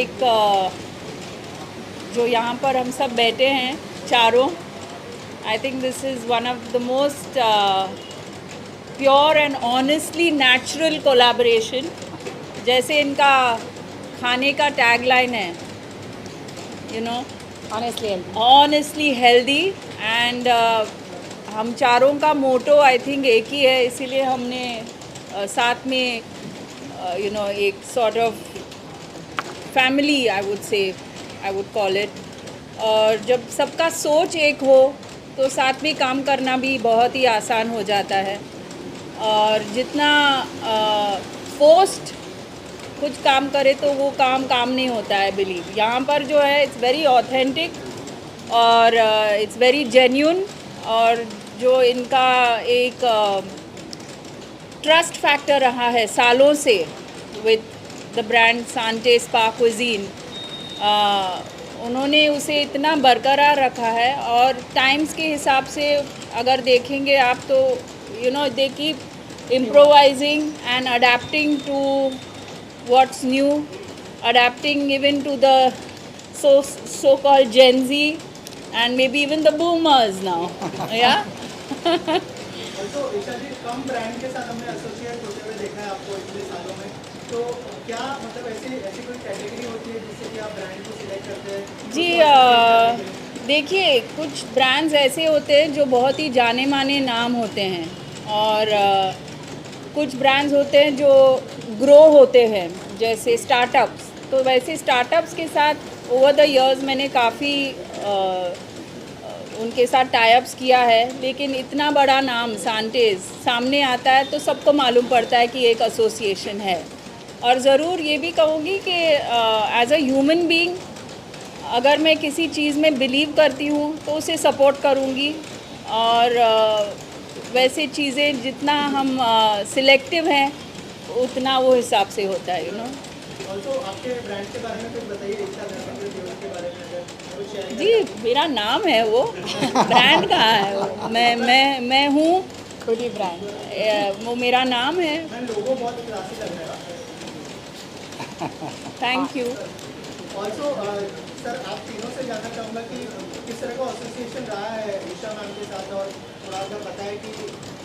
एक जो यहाँ पर हम सब बैठे हैं चारों, I think this is one of the most pure and honestly natural collaboration. जैसे इनका खाने का टैगलाइन है, you know, honestly healthy and हम चारों का मोटो आई थिंक एक ही है, इसीलिए हमने साथ में यू नो एक sort of family I would call it. और जब सबका सोच एक हो तो साथ में काम करना भी बहुत ही आसान हो जाता है। और जितना पोस्ट कुछ काम करे तो वो काम नहीं होता है। बिलीव यहाँ पर जो है इट्स वेरी ऑथेंटिक और इट्स वेरी जेन्यून। और जो इनका एक ट्रस्ट फैक्टर रहा है सालों से with the brand Sante Spa Cuisine, उन्होंने उसे इतना बरकरार रखा है। और टाइम्स के हिसाब से अगर देखेंगे आप तो you know they keep improvising and adapting to what's new, adapting even to the so called Gen Z and maybe even the boomers now. Yeah. तो ईशा जी, कम ब्रांड के साथ हमने एसोसिएट होते हुए देखा है आपको इतने सालों में, तो क्या मतलब ऐसी कोई कैटेगरी होती है जिससे कि आप ब्रांड को सिलेक्ट करते हैं? जी देखिए, कुछ ब्रांड्स ऐसे होते हैं जो बहुत ही जाने माने नाम होते हैं और कुछ ब्रांड्स होते हैं जो ग्रो होते हैं जैसे स्टार्टअप्स। तो वैसे स्टार्टअप्स के साथ ओवर द इयर्स मैंने काफ़ी उनके साथ टाई-अप्स किया है, लेकिन इतना बड़ा नाम सांतेज सामने आता है तो सबको मालूम पड़ता है कि एक एसोसिएशन है। और ज़रूर ये भी कहूँगी कि एज अ ह्यूमन बीइंग अगर मैं किसी चीज़ में बिलीव करती हूँ तो उसे सपोर्ट करूँगी। और वैसे चीज़ें जितना हम सिलेक्टिव हैं उतना वो हिसाब से होता है, यू नो। ऑल्सो आपके ब्रांड के बारे में कुछ बताइए, ईशा के बारे में अगर कुछ शेयर जी मेरा नाम है वो ब्रांड कहाँ है वो, मैं हूँ खुद ही ब्रांड, वो मेरा नाम है। मैं लोगो बहुत क्लासी लग रहा है। Thank you. ऑल्सो सर, आप तीनों से जानना चाहूँगा कि किस तरह का एसोसिएशन रहा है ईशा मैम के साथ, और थोड़ा सा बताएं कि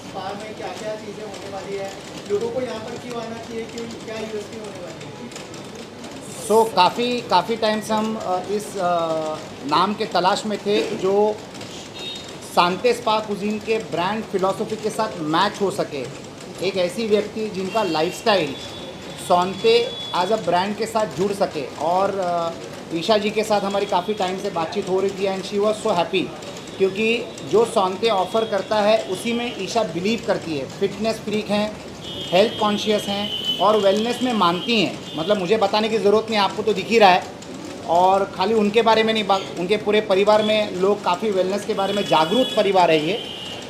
स्पा में क्या क्या चीज़ें होने वाली है, लोगों को यहाँ पर क्यों आना चाहिए, क्यों क्या यूएसपी होने वाली है? सो काफ़ी टाइम से हम इस नाम के तलाश में थे जो सांते स्पा कुजीन के ब्रांड फिलॉसफी के साथ मैच हो सके। एक ऐसी व्यक्ति जिनका लाइफस्टाइल सांते एज अ ब्रांड के साथ जुड़ सके। और ईशा जी के साथ हमारी काफ़ी टाइम से बातचीत हो रही थी and she was so happy, क्योंकि जो सांते ऑफ़र करता है उसी में ईशा बिलीव करती है। फिटनेस फ्रीक हैं, हेल्थ कॉन्शियस हैं और वेलनेस में मानती हैं। मतलब मुझे बताने की ज़रूरत नहीं, आपको तो दिख ही रहा है। और खाली उनके बारे में नहीं, उनके पूरे परिवार में लोग काफ़ी वेलनेस के बारे में जागरूक परिवार है ये।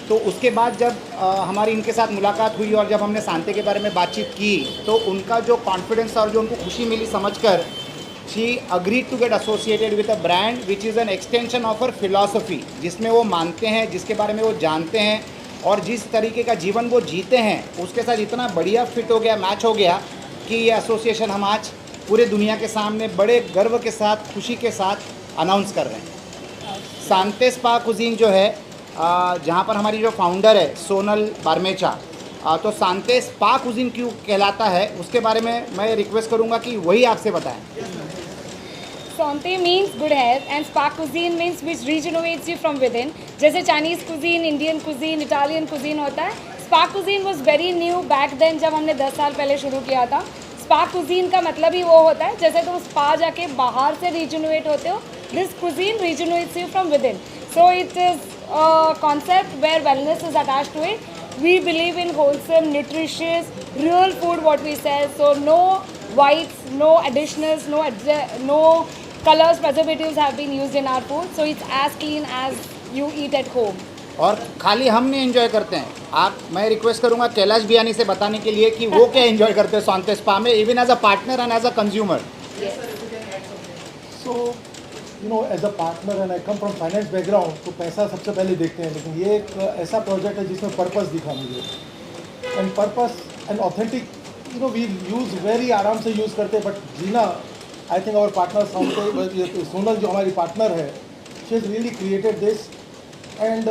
तो उसके बाद जब हमारी इनके साथ मुलाकात हुई और जब हमने सांते के बारे में बातचीत की तो उनका जो कॉन्फिडेंस और जो उनको खुशी मिली समझकर, she agreed to get associated with a brand which is an extension of her philosophy, जिसमें वो मानते हैं, जिसके बारे में वो जानते हैं और जिस तरीके का जीवन वो जीते हैं उसके साथ इतना बढ़िया फिट हो गया, मैच हो गया कि ये एसोसिएशन हम आज पूरे दुनिया के सामने बड़े गर्व के साथ, खुशी के साथ अनाउंस कर रहे हैं। सांते स्पा कुजीन जो है, जहाँ पर हमारी जो फाउंडर है सोनल बारमेचा, तो सांते स्पा कुजीन क्यों कहलाता है उसके बारे में मैं रिक्वेस्ट करूँगा कि वही आपसे बताएं। Sante means good health and spa cuisine means which regenerates you from within. जैसे Chinese cuisine, Indian cuisine, Italian cuisine होता है, spa cuisine was very new back then जब हमने 10 साल पहले शुरू किया था। spa cuisine का मतलब ही वो होता है जैसे तुम spa जाके बाहर से regenerate होते हो, this cuisine regenerates you from within. So it is a concept where wellness is attached to it. We believe in wholesome, nutritious, real food what we sell. So no whites, no additionals, no colors, preservatives have been used in our food. So it's as clean as you eat at home. और खाली हम नहीं enjoy करते हैं, मैं request करूंगा कैलाश बियानी से बताने के लिए कि वो क्या एंजॉय करते हैं सांते स्पा में, even as a partner and as a consumer. So you know, as a partner and I come from finance background, तो पैसा सबसे पहले देखते हैं, लेकिन ये एक ऐसा प्रोजेक्ट है जिसमें पर्पस दिखा मुझे। And purpose and authentic, you know, we use very आराम से यूज़ करते हैं, बट जीना I think our partner Sonal जो हमारी पार्टनर है, she has really created this. And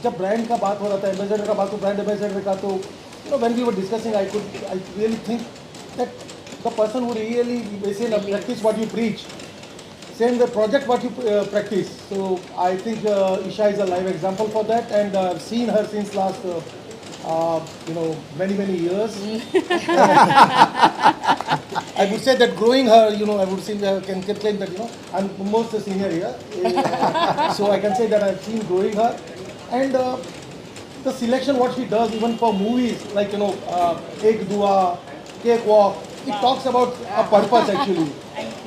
जब ब्रांड का बात हो रहा था, एम्बेसडर का बात हो, ब्रांड एम्बेसडर का, तो when we were discussing I really think that the person who really basically practise what you preach, same the project what you practice. So I think Isha is a live example for that, and I've seen her since last many years. I would say that growing her, I would say can claim that I'm most the senior here, so I can say that I've seen growing her, and the selection what she does even for movies like Ek Dua, Cake Walk, it talks about a purpose actually.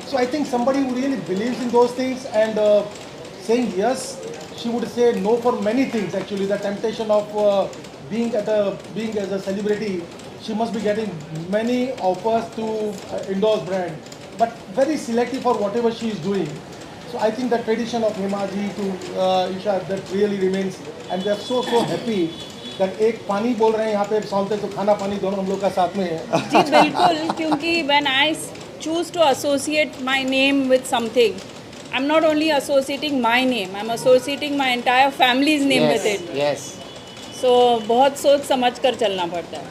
So I think somebody who really believes in those things and saying yes, she would say no for many things actually. The temptation of being as a celebrity, she must be getting many offers to endorse brand, but very selective for whatever she is doing. So I think the tradition of Himaji to Isha, that really remains, and they are so happy that एक पानी बोल रहे हैं यहाँ पे सालते तो खाना पानी दोनों हम लोग का साथ में है। जी बिल्कुल, क्योंकि when I choose to associate my name with something, I'm not only associating my name, I'm associating my entire family's name with it. Yes. So बहुत सोच समझ कर चलना पड़ता है।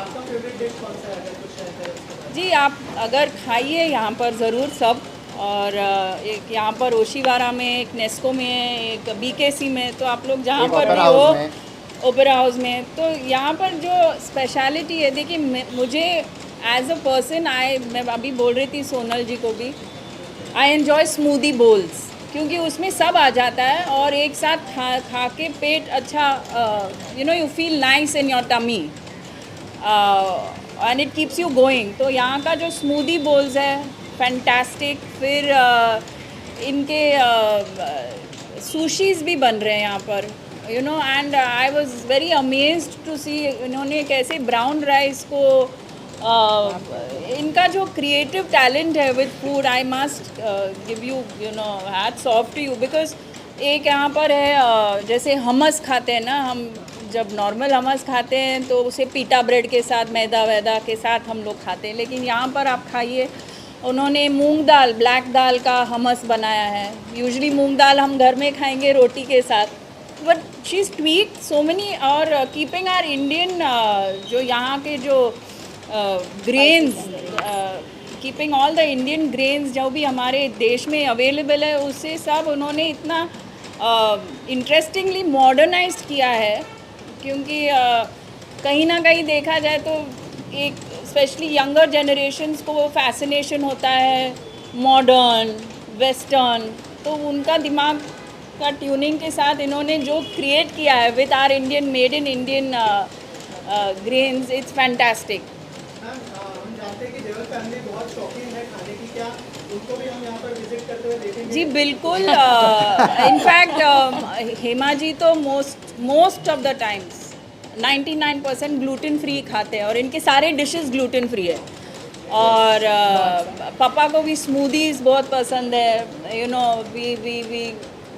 आपका फेवरेट डिश कौन सा है, अगर कुछ है तो? जी आप अगर खाइए यहाँ पर ज़रूर सब, और एक यहाँ पर ओशीवारा में, एक नेस्को में, एक BKC में, तो आप लोग जहाँ पर भी हो, ओपेरा हाउस में, तो यहाँ पर जो स्पेशलिटी है, देखिए मुझे एज अ पर्सन मैं अभी बोल रही थी सोनल जी को भी, आई एन्जॉय स्मूदी बोल्स, क्योंकि उसमें सब आ जाता है और एक साथ खा के पेट अच्छा, you feel nice in your tummy and it keeps you going. तो यहाँ का जो स्मूदी बोल्स है फैंटास्टिक। फिर इनके सुशीज़ भी बन रहे हैं यहाँ पर, and I was very amazed to see इन्होंने कैसे ब्राउन राइस को इनका जो क्रिएटिव टैलेंट है with food, I must give you hats off to you, because एक यहाँ पर है जैसे हमस खाते हैं ना, हम जब नॉर्मल हमस खाते हैं तो उसे पीटा ब्रेड के साथ, मैदा वैदा के साथ हम लोग खाते हैं, लेकिन यहाँ पर आप खाइए, उन्होंने मूंग दाल, ब्लैक दाल का हमस बनाया है। यूजुअली मूंग दाल हम घर में खाएंगे रोटी के साथ, but she is tweak so many, और कीपिंग आर इंडियन जो यहाँ के जो grains, keeping all the Indian grains जो भी हमारे देश में अवेलेबल है, उससे सब उन्होंने इतना इंटरेस्टिंगली मॉडर्नाइज्ड किया है, क्योंकि कहीं ना कहीं देखा जाए तो एक स्पेशली यंगर जनरेशन्स को वो फैसिनेशन होता है मॉडर्न वेस्टर्न, तो उनका दिमाग का ट्यूनिंग के साथ इन्होंने जो क्रिएट किया है with our Indian, made in Indian grains, it's fantastic. हम जानते हैं कि देवर फैमिली बहुत शौकीन है खाने की, क्या उनको भी हम यहाँ पर विजिट करते हुए देखेंगे? जी बिल्कुल, इनफैक्ट हेमा जी तो most of the times 99% gluten free खाते हैं, और इनके सारे डिशेस ग्लूटेन फ्री है। और पापा को भी स्मूदीज़ बहुत पसंद है,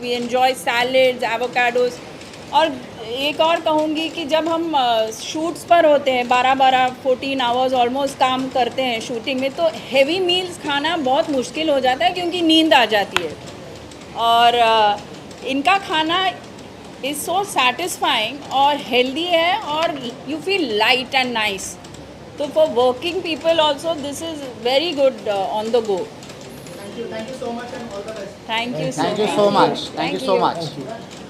वी एन्जॉय सैलड्स, एवोकाडोस। और एक और कहूँगी कि जब हम शूट्स पर होते हैं 14 आवर्स ऑलमोस्ट काम करते हैं शूटिंग में, तो हेवी मील्स खाना बहुत मुश्किल हो जाता है क्योंकि नींद आ जाती है, और इनका खाना इज़ सो सेटिस्फाइंग और हेल्दी है, और you feel light and nice. तो for working people also this is very good on the go. Thank you so much and all the best. Thank you Thank you so much. Thank you so much. Thank you.